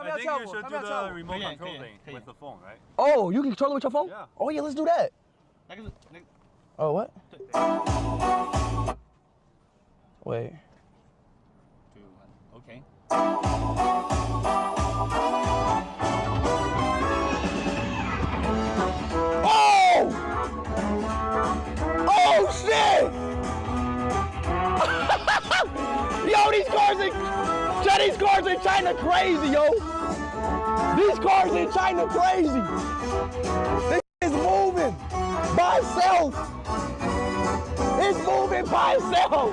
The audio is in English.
I think you should do the remote control thing with the phone, right? Oh, you can control it with your phone? Yeah. Oh yeah, let's do that. Oh, what? Wait. 2, 1. Okay. Oh! Oh shit! Yo, these cars in China crazy, yo. These cars in China crazy. This is moving by itself. It's moving by itself.